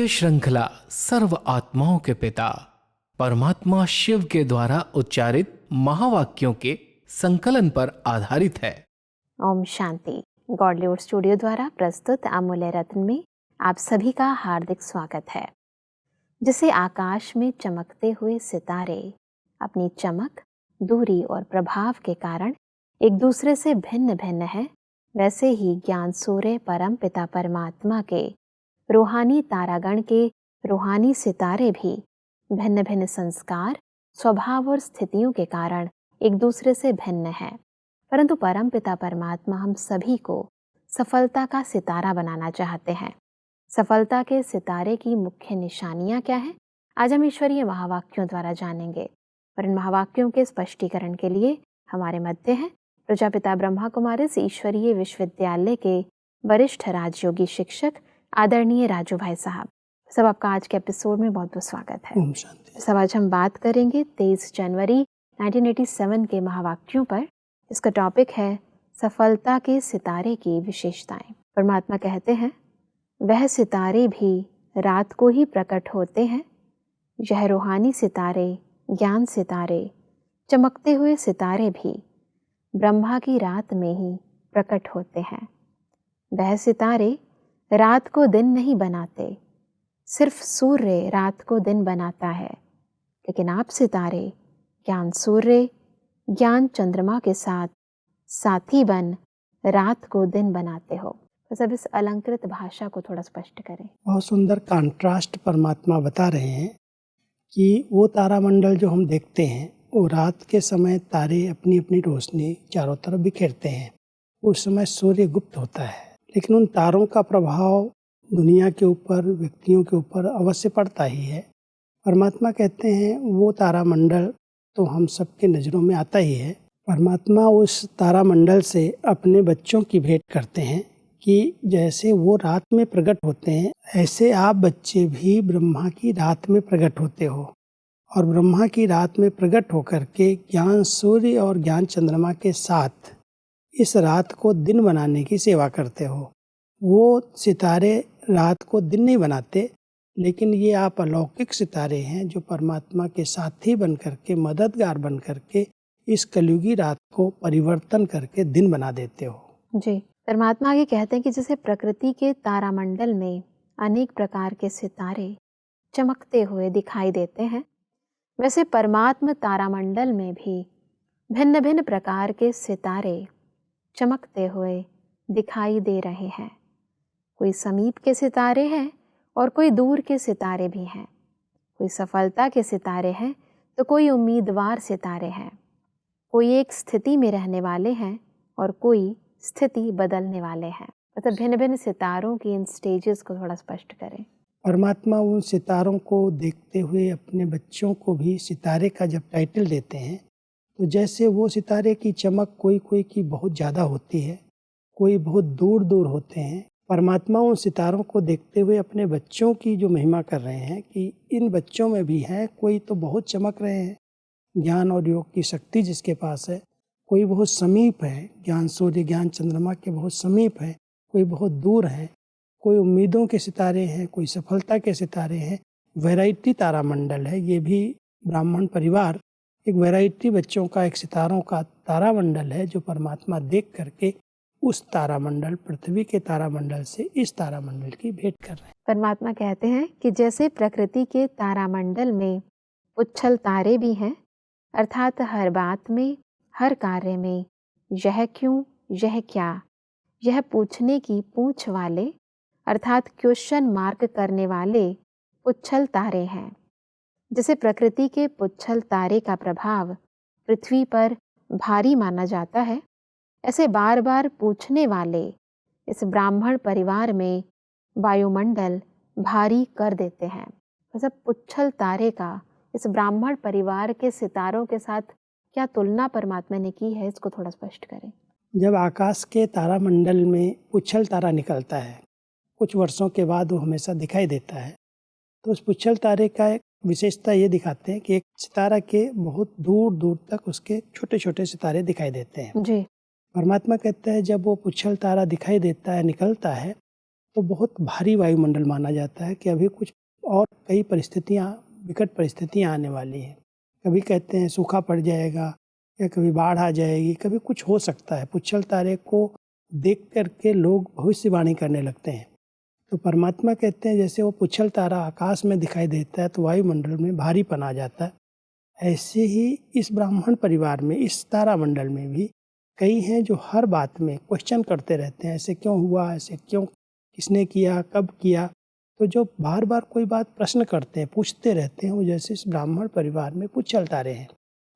श्रृंखला सर्व आत्माओं के पिता परमात्मा शिव के द्वारा उच्चारित महावाक्यों के संकलन पर आधारित है। ओम शांति। गॉडलीवुड स्टूडियो द्वारा प्रस्तुत अमूल्य रत्न में आप सभी का हार्दिक स्वागत है। जैसे आकाश में चमकते हुए सितारे अपनी चमक, दूरी और प्रभाव के कारण एक दूसरे से भिन्न भिन्न है, वैसे ही ज्ञान सूर्य परम पिता परमात्मा के रूहानी तारागण के रूहानी सितारे भी भिन्न भिन्न संस्कार, स्वभाव और स्थितियों के कारण एक दूसरे से भिन्न है। परंतु परम पिता परमात्मा हम सभी को सफलता का सितारा बनाना चाहते हैं। सफलता के सितारे की मुख्य निशानियां क्या हैं? आज हम ईश्वरीय महावाक्यों द्वारा जानेंगे। और इन महावाक्यों के स्पष्टीकरण के लिए हमारे मध्य हैं प्रजापिता ब्रह्मा कुमारिस ईश्वरीय विश्वविद्यालय के वरिष्ठ राजयोगी शिक्षक आदरणीय राजू भाई साहब। सब आपका आज के एपिसोड में बहुत बहुत स्वागत है। ओम शांति। सब आज हम बात करेंगे 23 जनवरी 1987 के महावाक्यों पर। इसका टॉपिक है सफलता के सितारे की विशेषताएं। परमात्मा कहते हैं, वह सितारे भी रात को ही प्रकट होते हैं। यह रूहानी सितारे, ज्ञान सितारे, चमकते हुए सितारे भी ब्रह्मा की रात में ही प्रकट होते हैं। वह सितारे रात को दिन नहीं बनाते, सिर्फ सूर्य रात को दिन बनाता है। लेकिन आप सितारे ज्ञान सूर्य, ज्ञान चंद्रमा के साथ साथी बन रात को दिन बनाते हो। बस अब इस अलंकृत भाषा को थोड़ा स्पष्ट करें। बहुत सुंदर कंट्रास्ट परमात्मा बता रहे हैं कि वो तारामंडल जो हम देखते हैं, वो रात के समय तारे अपनी अपनी रोशनी चारों तरफ बिखेरते हैं। उस समय सूर्य गुप्त होता है, लेकिन उन तारों का प्रभाव दुनिया के ऊपर, व्यक्तियों के ऊपर अवश्य पड़ता ही है। परमात्मा कहते हैं वो तारामंडल तो हम सबके नज़रों में आता ही है। परमात्मा उस तारामंडल से अपने बच्चों की भेंट करते हैं कि जैसे वो रात में प्रकट होते हैं, ऐसे आप बच्चे भी ब्रह्मा की रात में प्रकट होते हो। और ब्रह्मा की रात में प्रकट होकर के ज्ञान सूर्य और ज्ञान चंद्रमा के साथ इस रात को दिन बनाने की सेवा करते हो। वो सितारे रात को दिन नहीं बनाते, लेकिन ये आप अलौकिक सितारे हैं जो परमात्मा के साथी बन करके, मददगार बन करके इस कलयुगी रात को परिवर्तन करके दिन बना देते हो। जी, परमात्मा आगे कहते हैं कि जैसे प्रकृति के तारामंडल में अनेक प्रकार के सितारे चमकते हुए दिखाई देते हैं, वैसे परमात्मा तारामंडल में भी भिन्न भिन्न प्रकार के सितारे चमकते हुए दिखाई दे रहे हैं। कोई समीप के सितारे हैं और कोई दूर के सितारे भी हैं। कोई सफलता के सितारे हैं तो कोई उम्मीदवार सितारे हैं। कोई एक स्थिति में रहने वाले हैं और कोई स्थिति बदलने वाले हैं। मतलब भिन्न भिन्न सितारों की इन स्टेजेस को थोड़ा स्पष्ट करें। परमात्मा उन सितारों को देखते हुए अपने बच्चों को भी सितारे का जब टाइटल देते हैं, तो जैसे वो सितारे की चमक कोई कोई की बहुत ज़्यादा होती है, कोई बहुत दूर दूर होते हैं। परमात्मा उन सितारों को देखते हुए अपने बच्चों की जो महिमा कर रहे हैं कि इन बच्चों में भी हैं, कोई तो बहुत चमक रहे हैं, ज्ञान और योग की शक्ति जिसके पास है। कोई बहुत समीप है, ज्ञान सूर्य ज्ञान चंद्रमा के बहुत समीप है। कोई बहुत दूर है, कोई उम्मीदों के सितारे हैं, कोई सफलता के सितारे हैं। वैरायटी तारामंडल है। ये भी ब्राह्मण परिवार एक वैरायटी बच्चों का, एक सितारों का तारामंडल है जो परमात्मा देख करके उस तारामंडल, पृथ्वी के तारामंडल से इस तारामंडल की भेंट कर रहे हैं। परमात्मा कहते हैं कि जैसे प्रकृति के तारामंडल में उच्छल तारे भी हैं, अर्थात हर बात में, हर कार्य में यह क्यों, यह क्या, यह पूछने की पूछ वाले, अर्थात क्वेश्चन मार्क करने वाले पुच्छल तारे हैं। जैसे प्रकृति के पुच्छल तारे का प्रभाव पृथ्वी पर भारी माना जाता है, ऐसे बार बार पूछने वाले इस ब्राह्मण परिवार में वायुमंडल भारी कर देते हैं। मतलब पुच्छल तारे का इस ब्राह्मण परिवार के सितारों के साथ क्या तुलना परमात्मा ने की है, इसको थोड़ा स्पष्ट करें। जब आकाश के तारामंडल में पुच्छल तारा निकलता है, कुछ वर्षों के बाद वो हमेशा दिखाई देता है, तो उस पुच्छल तारे का एक विशेषता ये दिखाते हैं कि एक सितारा के बहुत दूर दूर तक उसके छोटे छोटे सितारे दिखाई देते हैं। जी। परमात्मा कहता है जब वो पुच्छल तारा दिखाई देता है, निकलता है, तो बहुत भारी वायुमंडल माना जाता है कि अभी कुछ और कई परिस्थितियाँ, विकट परिस्थितियाँ आने वाली हैं। कभी कहते हैं सूखा पड़ जाएगा या कभी बाढ़ आ जाएगी, कभी कुछ हो सकता है। पुच्छल तारे को देख करके लोग भविष्यवाणी करने लगते हैं। तो परमात्मा कहते हैं जैसे वो पुच्छल तारा आकाश में दिखाई देता है तो वायुमंडल में भारीपन आ जाता है, ऐसे ही इस ब्राह्मण परिवार में, इस तारामंडल में भी कई हैं जो हर बात में क्वेश्चन करते रहते हैं, ऐसे क्यों हुआ, ऐसे क्यों, किसने किया, कब किया। तो जो बार बार कोई बात प्रश्न करते हैं, पूछते रहते हैं, वो जैसे इस ब्राह्मण परिवार में पुच्छल तारे हैं।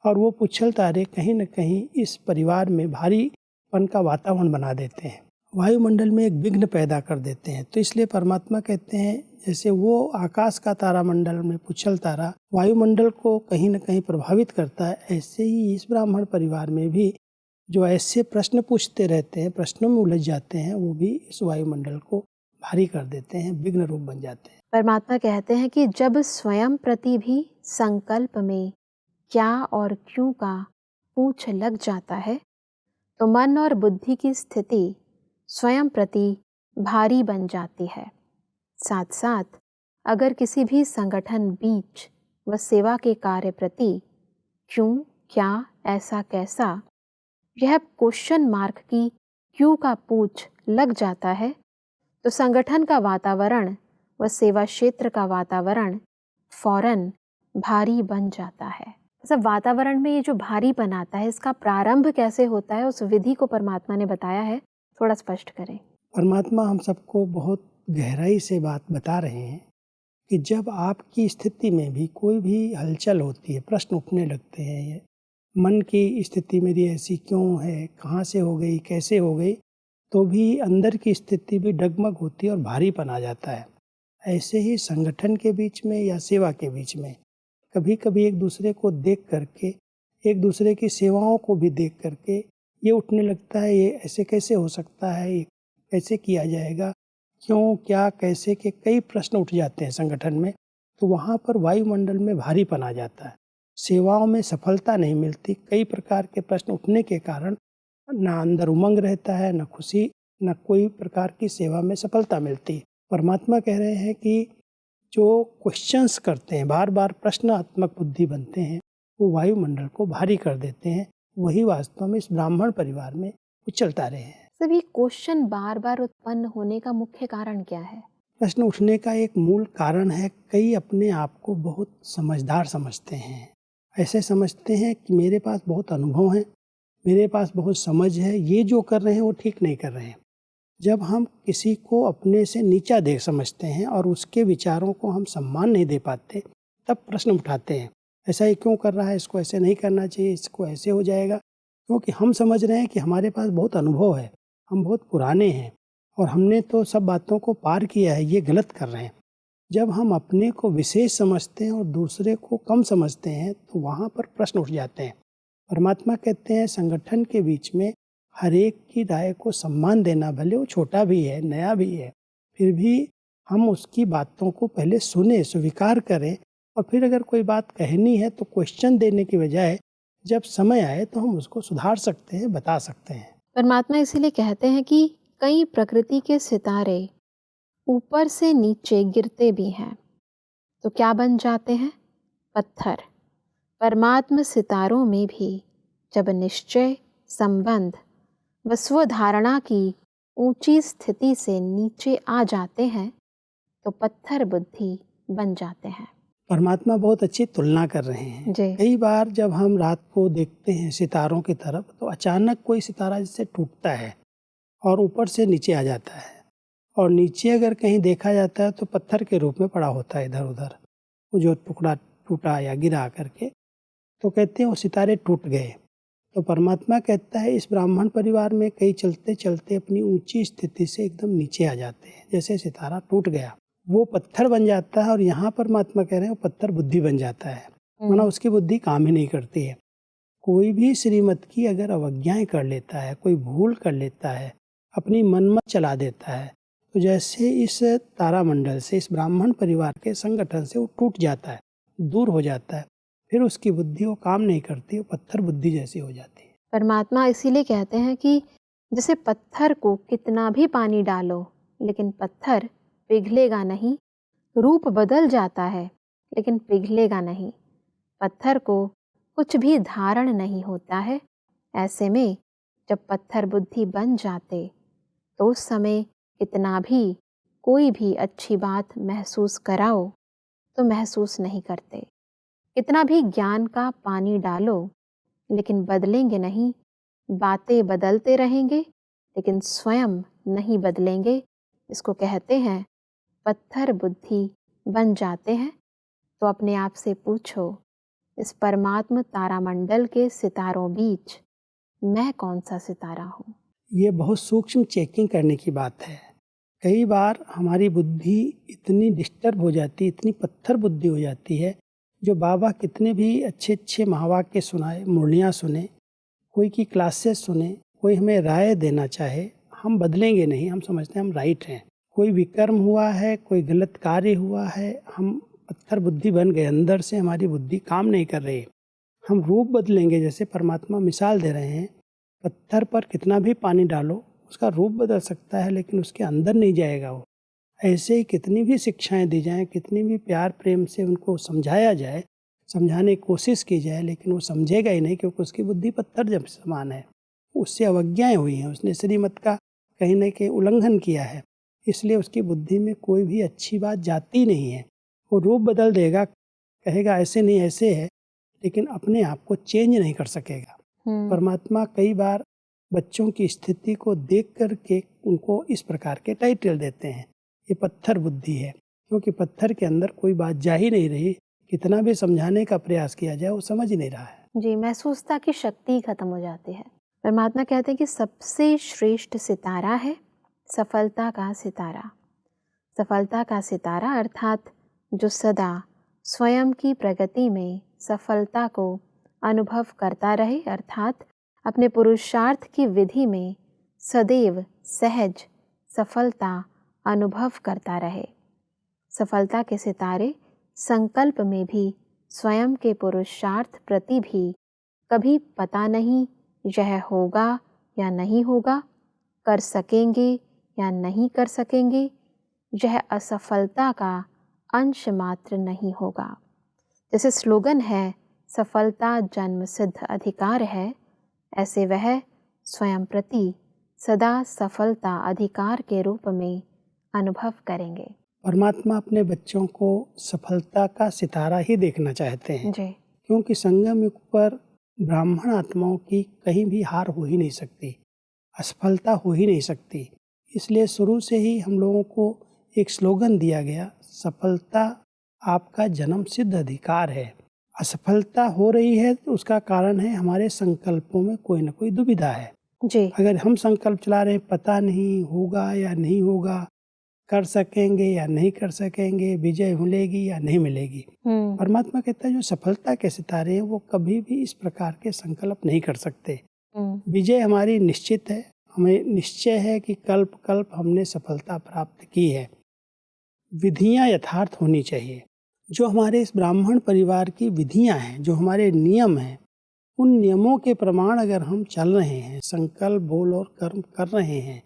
और वो पुच्छल तारे कहीं न कहीं इस परिवार में भारीपन का वातावरण बना देते हैं, वायुमंडल में एक विघ्न पैदा कर देते हैं। तो इसलिए परमात्मा कहते हैं जैसे वो आकाश का तारामंडल में पुच्छल तारा वायुमंडल को कहीं न कहीं प्रभावित करता है, ऐसे ही इस ब्राह्मण परिवार में भी जो ऐसे प्रश्न पूछते रहते हैं, प्रश्नों में उलझ जाते हैं, वो भी इस वायुमंडल को भारी कर देते हैं, विघ्न रूप बन जाते हैं। परमात्मा कहते हैं कि जब स्वयं प्रति भी संकल्प में क्या और क्यों का पूछ लग जाता है तो मन और बुद्धि की स्थिति स्वयं प्रति भारी बन जाती है। साथ साथ अगर किसी भी संगठन बीच व सेवा के कार्य प्रति क्यों, क्या, ऐसा, कैसा, यह क्वेश्चन मार्क की क्यों का पूछ लग जाता है तो संगठन का वातावरण व सेवा क्षेत्र का वातावरण फौरन भारी बन जाता है। सब वातावरण में ये जो भारीपन आता है, इसका प्रारंभ कैसे होता है, उस विधि को परमात्मा ने बताया है, थोड़ा स्पष्ट करें। परमात्मा हम सबको बहुत गहराई से बात बता रहे हैं कि जब आपकी स्थिति में भी कोई भी हलचल होती है, प्रश्न उठने लगते हैं, ये मन की स्थिति मेरी ऐसी क्यों है, कहाँ से हो गई, कैसे हो गई, तो भी अंदर की स्थिति भी डगमग होती है और भारीपन आ जाता है। ऐसे ही संगठन के बीच में या सेवा के बीच में कभी कभी एक दूसरे को देख करके, एक दूसरे की सेवाओं को भी देख करके ये उठने लगता है, ये ऐसे कैसे हो सकता है, ये कैसे किया जाएगा, क्यों, क्या, कैसे के कई प्रश्न उठ जाते हैं संगठन में। तो वहाँ पर वायुमंडल में भारीपन आ जाता है, सेवाओं में सफलता नहीं मिलती। कई प्रकार के प्रश्न उठने के कारण ना अंदर उमंग रहता है, न खुशी, न कोई प्रकार की सेवा में सफलता मिलती। परमात्मा कह रहे हैं कि जो क्वेश्चंस करते हैं, बार बार प्रश्नात्मक बुद्धि बनते हैं, वो वायुमंडल को भारी कर देते हैं। वही वास्तव में इस ब्राह्मण परिवार में उछल तारे हैं। सभी क्वेश्चन बार बार उत्पन्न होने का मुख्य कारण क्या है? प्रश्न उठने का एक मूल कारण है, कई अपने आप को बहुत समझदार समझते हैं। ऐसे समझते हैं कि मेरे पास बहुत अनुभव है, मेरे पास बहुत समझ है, ये जो कर रहे हैं वो ठीक नहीं कर रहे हैं। जब हम किसी को अपने से नीचा देख समझते हैं और उसके विचारों को हम सम्मान नहीं दे पाते, तब प्रश्न उठाते हैं, ऐसा ही क्यों कर रहा है, इसको ऐसे नहीं करना चाहिए, इसको ऐसे हो जाएगा। क्योंकि हम समझ रहे हैं कि हमारे पास बहुत अनुभव है, हम बहुत पुराने हैं और हमने तो सब बातों को पार किया है, ये गलत कर रहे हैं। जब हम अपने को विशेष समझते हैं और दूसरे को कम समझते हैं तो वहाँ पर प्रश्न उठ जाते हैं। परमात्मा कहते हैं संगठन के बीच में हर एक की राय को सम्मान देना, भले वो छोटा भी है, नया भी है, फिर भी हम उसकी बातों को पहले सुने, स्वीकार करें और फिर अगर कोई बात कहनी है तो क्वेश्चन देने की बजाय जब समय आए तो हम उसको सुधार सकते हैं, बता सकते हैं। परमात्मा इसीलिए कहते हैं कि कई प्रकृति के सितारे ऊपर से नीचे गिरते भी हैं तो क्या बन जाते हैं? पत्थर। परमात्म सितारों में भी जब निश्चय, संबंध व स्वधारणा की ऊंची स्थिति से नीचे आ जाते हैं तो पत्थर बुद्धि बन जाते हैं। परमात्मा बहुत अच्छी तुलना कर रहे हैं। कई बार जब हम रात को देखते हैं सितारों की तरफ तो अचानक कोई सितारा जिससे टूटता है और ऊपर से नीचे आ जाता है, और नीचे अगर कहीं देखा जाता है तो पत्थर के रूप में पड़ा होता है इधर उधर, वो जो टुकड़ा टूटा या गिरा करके, तो कहते हैं वो सितारे टूट गए। तो परमात्मा कहता है इस ब्राह्मण परिवार में कई चलते चलते अपनी ऊंची स्थिति से एकदम नीचे आ जाते हैं, जैसे सितारा टूट गया वो पत्थर बन जाता है। और यहाँ परमात्मा कह रहे हैं वो पत्थर बुद्धि बन जाता है, माना उसकी बुद्धि काम ही नहीं करती है। कोई भी श्रीमत की अगर अवज्ञाएं कर लेता है, कोई भूल कर लेता है, अपनी मनमत चला देता है, तो जैसे इस तारामंडल से, इस ब्राह्मण परिवार के संगठन से वो टूट जाता है, दूर हो जाता है, फिर उसकी बुद्धि वो काम नहीं करती, वो पत्थर बुद्धि जैसी हो जाती है। परमात्मा इसीलिए कहते हैं कि जैसे पत्थर को कितना भी पानी डालो लेकिन पत्थर पिघलेगा नहीं। रूप बदल जाता है लेकिन पिघलेगा नहीं। पत्थर को कुछ भी धारण नहीं होता है। ऐसे में जब पत्थर बुद्धि बन जाते तो उस समय कितना भी कोई भी अच्छी बात महसूस कराओ तो महसूस नहीं करते। कितना भी ज्ञान का पानी डालो लेकिन बदलेंगे नहीं। बातें बदलते रहेंगे लेकिन स्वयं नहीं बदलेंगे। इसको कहते हैं पत्थर बुद्धि बन जाते हैं। तो अपने आप से पूछो, इस परमात्म तारामंडल के सितारों बीच मैं कौन सा सितारा हूँ? ये बहुत सूक्ष्म चेकिंग करने की बात है। कई बार हमारी बुद्धि इतनी डिस्टर्ब हो जाती, इतनी पत्थर बुद्धि हो जाती है, जो बाबा कितने भी अच्छे अच्छे महावाक्य सुनाए, मुरलियाँ सुने, कोई की क्लासेस सुने, कोई हमें राय देना चाहे, हम बदलेंगे नहीं। हम समझते हैं हम राइट हैं। कोई विकर्म हुआ है, कोई गलत कार्य हुआ है, हम पत्थर बुद्धि बन गए। अंदर से हमारी बुद्धि काम नहीं कर रही। हम रूप बदलेंगे, जैसे परमात्मा मिसाल दे रहे हैं। पत्थर पर कितना भी पानी डालो, उसका रूप बदल सकता है लेकिन उसके अंदर नहीं जाएगा वो। ऐसे ही कितनी भी शिक्षाएं दी जाएं, कितनी भी प्यार प्रेम से उनको समझाया जाए, समझाने की कोशिश की जाए, लेकिन वो समझेगा ही नहीं, क्योंकि उसकी बुद्धि पत्थर जब समान है। उससे अवज्ञाएं हुई हैं, उसने श्रीमत का कहीं न कहीं उल्लंघन किया है, इसलिए उसकी बुद्धि में कोई भी अच्छी बात जाती नहीं है। वो रूप बदल देगा, कहेगा ऐसे नहीं ऐसे है, लेकिन अपने आप को चेंज नहीं कर सकेगा। परमात्मा कई बार बच्चों की स्थिति को देख कर के उनको इस प्रकार के टाइटल देते हैं, ये पत्थर बुद्धि है, क्योंकि पत्थर के अंदर कोई बात जा ही नहीं रही। कितना भी समझाने का प्रयास किया जाए वो समझ ही नहीं रहा है। जी, महसूसता की शक्ति खत्म हो जाती है। परमात्मा कहते हैं कि सबसे श्रेष्ठ सितारा है सफलता का सितारा। सफलता का सितारा अर्थात जो सदा स्वयं की प्रगति में सफलता को अनुभव करता रहे, अर्थात अपने पुरुषार्थ की विधि में सदैव सहज सफलता अनुभव करता रहे। सफलता के सितारे संकल्प में भी स्वयं के पुरुषार्थ प्रति भी कभी पता नहीं यह होगा या नहीं होगा, कर सकेंगे या नहीं कर सकेंगे, यह असफलता का अंश मात्र नहीं होगा। जैसे स्लोगन है सफलता जन्म सिद्ध अधिकार है, ऐसे वह स्वयं प्रति सदा सफलता अधिकार के रूप में अनुभव करेंगे। परमात्मा अपने बच्चों को सफलता का सितारा ही देखना चाहते हैं जी। क्योंकि संगम युग पर ब्राह्मण आत्माओं की कहीं भी हार हो ही नहीं सकती, असफलता हो ही नहीं सकती। इसलिए शुरू से ही हम लोगों को एक स्लोगन दिया गया, सफलता आपका जन्म सिद्ध अधिकार है। असफलता हो रही है तो उसका कारण है हमारे संकल्पों में कोई ना कोई दुविधा है। जी। अगर हम संकल्प चला रहे हैं पता नहीं होगा या नहीं होगा, कर सकेंगे या नहीं कर सकेंगे, विजय मिलेगी या नहीं मिलेगी, परमात्मा कहता है जो सफलता के सितारे हैं वो कभी भी इस प्रकार के संकल्प नहीं कर सकते। विजय हमारी निश्चित है, हमें निश्चय है कि कल्प कल्प हमने सफलता प्राप्त की है। विधियां यथार्थ होनी चाहिए। जो हमारे इस ब्राह्मण परिवार की विधियां हैं, जो हमारे नियम हैं, उन नियमों के प्रमाण अगर हम चल रहे हैं, संकल्प बोल और कर्म कर रहे हैं,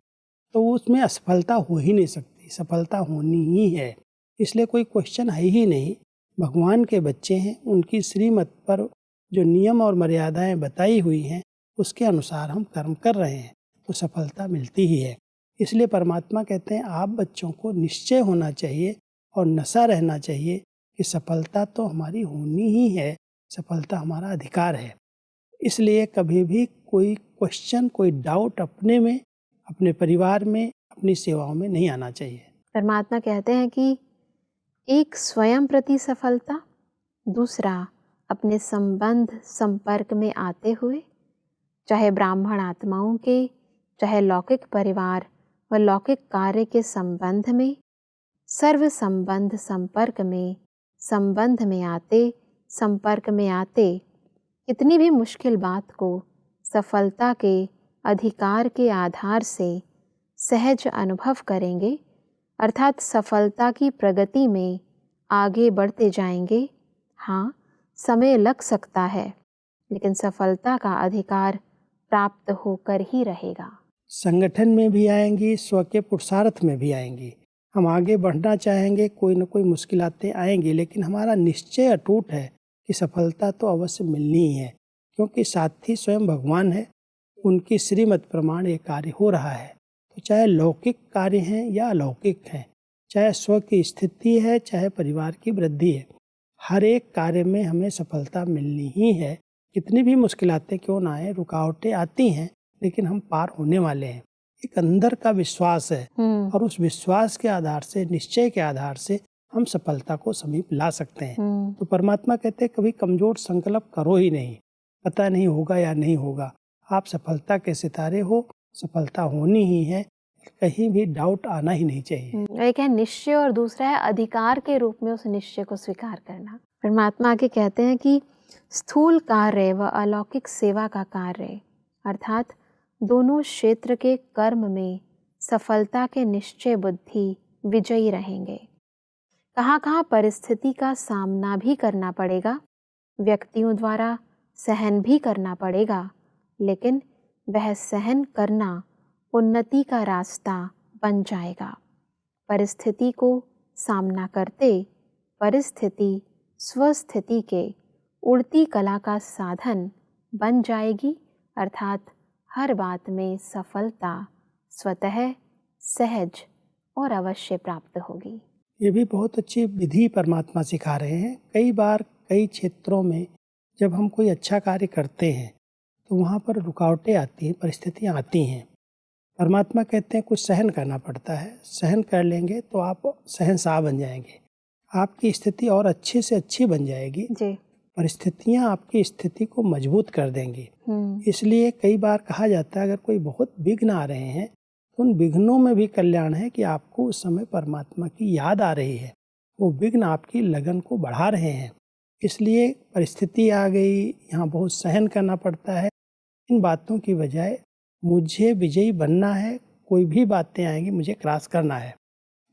तो उसमें असफलता हो ही नहीं सकती, सफलता होनी ही है। इसलिए कोई क्वेश्चन है ही नहीं। भगवान के बच्चे हैं, उनकी श्रीमत पर जो नियम और मर्यादाएं बताई हुई हैं उसके अनुसार हम कर्म कर रहे हैं तो सफलता मिलती ही है। इसलिए परमात्मा कहते हैं आप बच्चों को निश्चय होना चाहिए और नशा रहना चाहिए कि सफलता तो हमारी होनी ही है, सफलता हमारा अधिकार है। इसलिए कभी भी कोई क्वेश्चन, कोई डाउट अपने में, अपने परिवार में, अपनी सेवाओं में नहीं आना चाहिए। परमात्मा कहते हैं कि एक स्वयं प्रति सफलता, दूसरा अपने संबंध संपर्क में आते हुए, चाहे ब्राह्मण आत्माओं के, चाहे लौकिक परिवार व लौकिक कार्य के संबंध में, सर्व संबंध संपर्क में, संबंध में आते, संपर्क में आते, कितनी भी मुश्किल बात को सफलता के अधिकार के आधार से सहज अनुभव करेंगे, अर्थात सफलता की प्रगति में आगे बढ़ते जाएंगे। हाँ, समय लग सकता है, लेकिन सफलता का अधिकार प्राप्त होकर ही रहेगा। संगठन में भी आएंगी, स्व के पुरुषार्थ में भी आएंगी। हम आगे बढ़ना चाहेंगे, कोई न कोई मुश्किलातें आएंगी, लेकिन हमारा निश्चय अटूट है कि सफलता तो अवश्य मिलनी ही है, क्योंकि साथी स्वयं भगवान है, उनकी श्रीमत प्रमाण ये कार्य हो रहा है। तो चाहे लौकिक कार्य हैं या अलौकिक हैं, चाहे स्व की स्थिति है, चाहे परिवार की वृद्धि है, हर एक कार्य में हमें सफलता मिलनी ही है। कितनी भी मुश्किलातें क्यों ना आए, रुकावटें आती हैं, लेकिन हम पार होने वाले हैं। एक अंदर का विश्वास है और उस विश्वास के आधार से, निश्चय के आधार से हम सफलता को समीप ला सकते हैं। तो परमात्मा कहते हैं कभी कमजोर संकल्प करो ही नहीं, पता नहीं होगा या नहीं होगा। आप सफलता के सितारे हो, सफलता होनी ही है, कहीं भी डाउट आना ही नहीं चाहिए। एक है निश्चय और दूसरा है अधिकार के रूप में उस निश्चय को स्वीकार करना। परमात्मा आगे कहते हैं कि स्थूल कार्य व अलौकिक सेवा का कार्य, अर्थात दोनों क्षेत्र के कर्म में सफलता के निश्चय बुद्धि विजयी रहेंगे। कहाँ कहाँ परिस्थिति का सामना भी करना पड़ेगा, व्यक्तियों द्वारा सहन भी करना पड़ेगा, लेकिन वह सहन करना उन्नति का रास्ता बन जाएगा। परिस्थिति को सामना करते परिस्थिति स्वस्थिति के उड़ती कला का साधन बन जाएगी, अर्थात हर बात में सफलता स्वतः सहज और अवश्य प्राप्त होगी। ये भी बहुत अच्छी विधि परमात्मा सिखा रहे हैं। कई बार कई क्षेत्रों में जब हम कोई अच्छा कार्य करते हैं तो वहाँ पर रुकावटें आती हैं, परिस्थितियाँ आती हैं। परमात्मा कहते हैं कुछ सहन करना पड़ता है, सहन कर लेंगे तो आप शहंशाह बन जाएंगे, आपकी स्थिति और अच्छे से अच्छी बन जाएगी जी। परिस्थितियाँ आपकी स्थिति को मजबूत कर देंगी। इसलिए कई बार कहा जाता है अगर कोई बहुत विघ्न आ रहे हैं तो उन विघ्नों में भी कल्याण है कि आपको उस समय परमात्मा की याद आ रही है, वो विघ्न आपकी लगन को बढ़ा रहे हैं। इसलिए परिस्थिति आ गई, यहाँ बहुत सहन करना पड़ता है, इन बातों की बजाय मुझे विजयी बनना है, कोई भी बातें आएंगी मुझे क्रॉस करना है,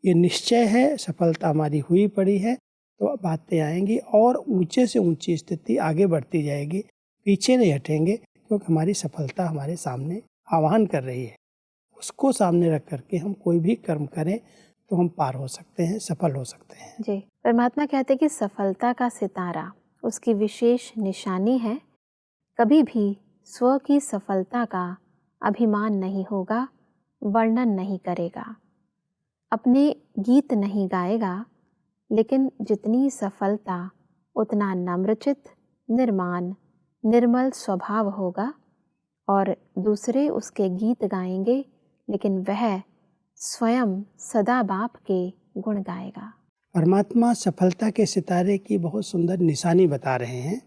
ये निश्चय है। सफलता हमारी हुई पड़ी है तो बातें आएंगी और ऊंचे से ऊंची स्थिति आगे बढ़ती जाएगी, पीछे नहीं हटेंगे, क्योंकि हमारी सफलता हमारे सामने आह्वान कर रही है। उसको सामने रख करके हम कोई भी कर्म करें तो हम पार हो सकते हैं, सफल हो सकते हैं। जी। परमात्मा कहते हैं कि सफलता का सितारा उसकी विशेष निशानी है। कभी भी स्व की सफलता का अभिमान नहीं होगा, वर्णन नहीं करेगा, अपने गीत नहीं गाएगा, लेकिन जितनी सफलता उतना नम्रचित, निर्माण, निर्मल स्वभाव होगा और दूसरे उसके गीत गाएंगे, लेकिन वह स्वयं सदा बाप के गुण गाएगा। परमात्मा सफलता के सितारे की बहुत सुंदर निशानी बता रहे हैं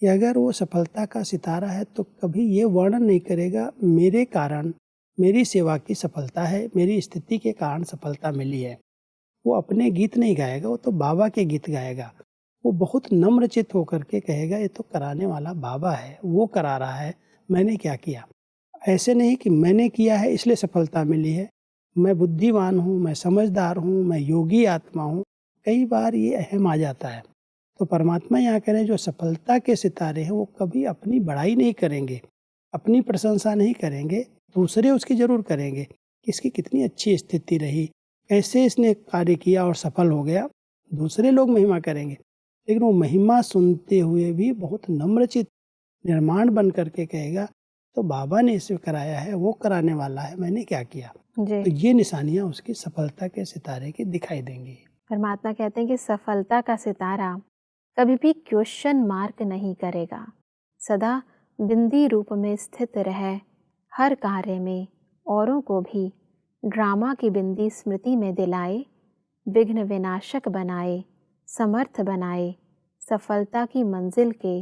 कि अगर वो सफलता का सितारा है तो कभी ये वर्णन नहीं करेगा मेरे कारण, मेरी सेवा की सफलता है, मेरी स्थिति के कारण सफलता मिली है। वो अपने गीत नहीं गाएगा, वो तो बाबा के गीत गाएगा। वो बहुत नम्रचित होकर के कहेगा ये तो कराने वाला बाबा है, वो करा रहा है, मैंने क्या किया। ऐसे नहीं कि मैंने किया है इसलिए सफलता मिली है, मैं बुद्धिमान हूँ, मैं समझदार हूँ, मैं योगी आत्मा हूँ। कई बार ये अहम आ जाता है। तो परमात्मा यहाँ कह रहे हैं जो सफलता के सितारे हैं वो कभी अपनी बड़ाई नहीं करेंगे, अपनी प्रशंसा नहीं करेंगे, दूसरे उसकी जरूर करेंगे कि इसकी कितनी अच्छी स्थिति रही, कैसे इसने कार्य किया और सफल हो गया, दूसरे लोग महिमा करेंगे। लेकिन वो महिमा सुनते हुए भी बहुत नम्रचित निर्माण बन करके कहेगा तो बाबा ने इसे कराया है, वो कराने वाला है, मैंने क्या किया। तो ये निशानियाँ उसकी सफलता के सितारे की दिखाई देंगी। परमात्मा कहते हैं कि सफलता का सितारा कभी भी क्वेश्चन मार्क नहीं करेगा, सदा बिंदी रूप में स्थित रहे, हर कार्य में औरों को भी ड्रामा की बिंदी स्मृति में दिलाए, विघ्न विनाशक बनाए, समर्थ बनाए, सफलता की मंजिल के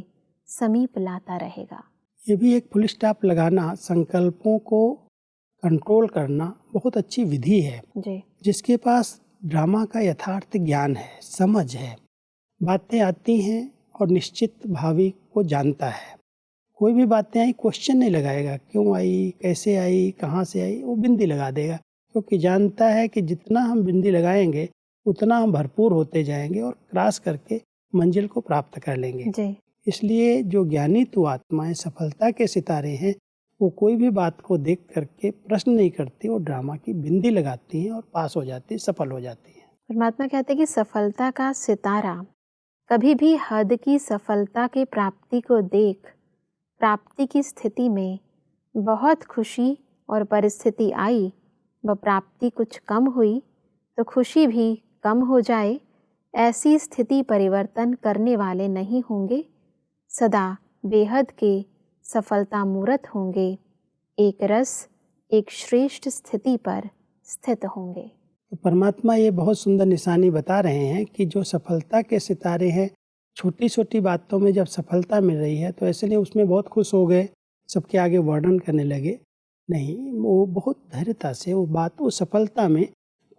समीप लाता रहेगा। ये भी एक फुल स्टॉप लगाना, संकल्पों को कंट्रोल करना बहुत अच्छी विधि है जी। जिसके पास ड्रामा का यथार्थ ज्ञान है, समझ है, बातें आती हैं और निश्चित भावी को जानता है। कोई भी बातें आई क्वेश्चन नहीं लगाएगा, क्यों आई, कैसे आई, कहाँ से आई, वो बिंदी लगा देगा, क्योंकि जानता है कि जितना हम बिंदी लगाएंगे उतना हम भरपूर होते जाएंगे और क्रॉस करके मंजिल को प्राप्त कर लेंगे। जी। इसलिए जो ज्ञानी तो आत्माएं सफलता के सितारे हैं वो कोई भी बात को देख करके प्रश्न नहीं करती, वो ड्रामा की बिंदी लगाती हैं और पास हो जाती, सफल हो जाती हैं। परमात्मा कहते हैं कि सफलता का सितारा कभी भी हद की सफलता के प्राप्ति को देख प्राप्ति की स्थिति में बहुत खुशी और परिस्थिति आई, वह प्राप्ति कुछ कम हुई तो खुशी भी कम हो जाए, ऐसी स्थिति परिवर्तन करने वाले नहीं होंगे, सदा बेहद के सफलता मूर्त होंगे, एक रस एक श्रेष्ठ स्थिति पर स्थित होंगे। तो परमात्मा ये बहुत सुंदर निशानी बता रहे हैं कि जो सफलता के सितारे हैं, छोटी छोटी बातों में जब सफलता मिल रही है तो ऐसे नहीं उसमें बहुत खुश हो गए, सबके आगे वर्णन करने लगे। नहीं, वो बहुत धैर्यता से वो बात, उस सफलता में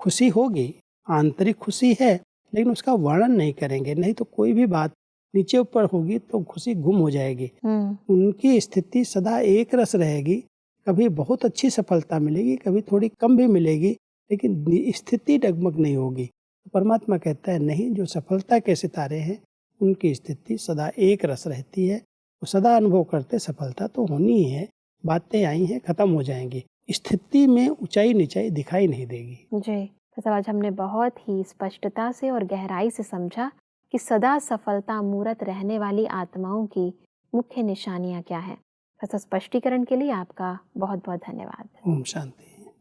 खुशी होगी, आंतरिक खुशी है, लेकिन उसका वर्णन नहीं करेंगे। नहीं तो कोई भी बात नीचे ऊपर होगी तो खुशी गुम हो जाएगी। उनकी स्थिति सदा एक रस रहेगी, कभी बहुत अच्छी सफलता मिलेगी, कभी थोड़ी कम भी मिलेगी, लेकिन स्थिति डगमग नहीं होगी। तो परमात्मा कहता है नहीं, जो सफलता के सितारे हैं उनकी स्थिति सदा एक रस रहती है, वो सदा अनुभव करते सफलता तो होनी ही है, बातें आई हैं खत्म हो जाएंगी, स्थिति में ऊंचाई नीचाई दिखाई नहीं देगी। जी, तो आज हमने बहुत ही स्पष्टता से और गहराई से समझा कि सदा सफलता मूर्त रहने वाली आत्माओं की मुख्य निशानियां क्या हैं। ऐसा स्पष्टीकरण के लिए आपका बहुत बहुत धन्यवाद। ओम शांति।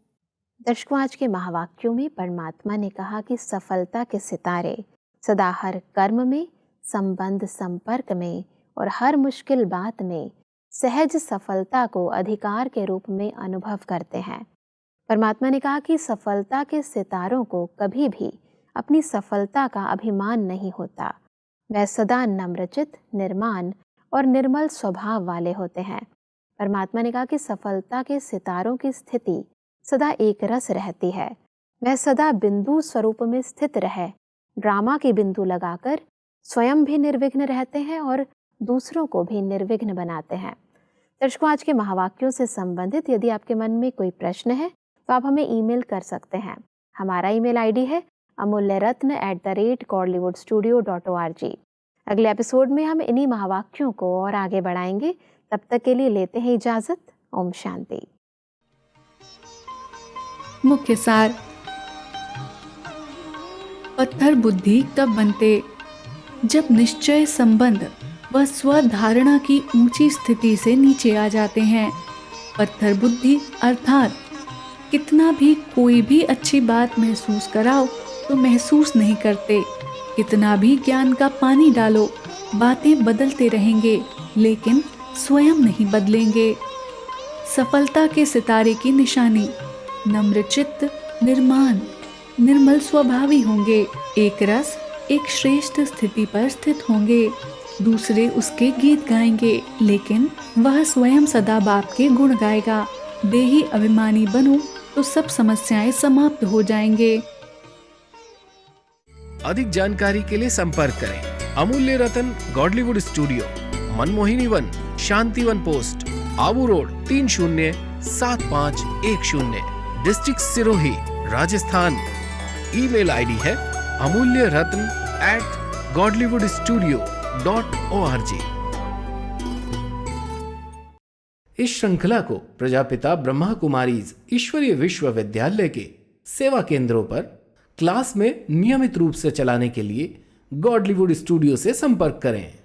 दर्शकों, आज के महावाक्यों में परमात्मा ने कहा कि सफलता के सितारे सदा हर कर्म में, संबंध संपर्क में और हर मुश्किल बात में सहज सफलता को अधिकार के रूप में अनुभव करते हैं। परमात्मा ने कहा कि सफलता के सितारों को कभी भी अपनी सफलता का अभिमान नहीं होता, वह सदा नम्रचित, निर्माण और निर्मल स्वभाव वाले होते हैं। परमात्मा ने कहा कि सफलता के सितारों की स्थिति सदा एक रस रहती है, वह सदा बिंदु स्वरूप में स्थित रहे, ड्रामा के बिंदु लगाकर स्वयं भी निर्विघ्न रहते हैं और दूसरों को भी निर्विघ्न बनाते हैं। दर्शकों, आज के महावाक्यों से संबंधित यदि आपके मन में कोई प्रश्न है तो आप हमें ईमेल कर सकते हैं। हमारा ईमेल आईडी है amulyaratna@godlywoodstudio.org। अगले एपिसोड में हम इन्हीं महावाक्यों को और आगे बढ़ाएंगे। तब तक के लिए लेते हैं इजाजत। ओम शांति। मुख्य सार। पत्थर बुद्धि कब बनते? जब निश्चय, संबंध व स्वधारणा की ऊंची स्थिति से नीचे आ जाते हैं। पत्थर बुद्धि अर्थात कितना भी कोई भी अच्छी बात महसूस कराओ तो महसूस नहीं करते, कितना भी ज्ञान का पानी डालो बातें बदलते रहेंगे लेकिन स्वयं नहीं बदलेंगे। सफलता के सितारे की निशानी नम्रचित्त, निर्माण, निर्मल स्वभावी होंगे, एक रस एक श्रेष्ठ स्थिति पर स्थित होंगे, दूसरे उसके गीत गाएंगे लेकिन वह स्वयं सदा बाप के गुण गाएगा। देही अभिमानी बनो तो सब समस्याएं समाप्त हो जाएंगे। अधिक जानकारी के लिए संपर्क करें Amulya Ratan Godlywood studio, Manmohini Van, Shantivan post, Abu Road 307510, district Sirohi, Rajasthan. Email ID है amulyaratn@godlywoodstudio.org। इस श्रृंखला को प्रजापिता ब्रह्मा कुमारीज ईश्वरीय विश्वविद्यालय के सेवा केंद्रों पर क्लास में नियमित रूप से चलाने के लिए गॉडलीवुड स्टूडियो से संपर्क करें।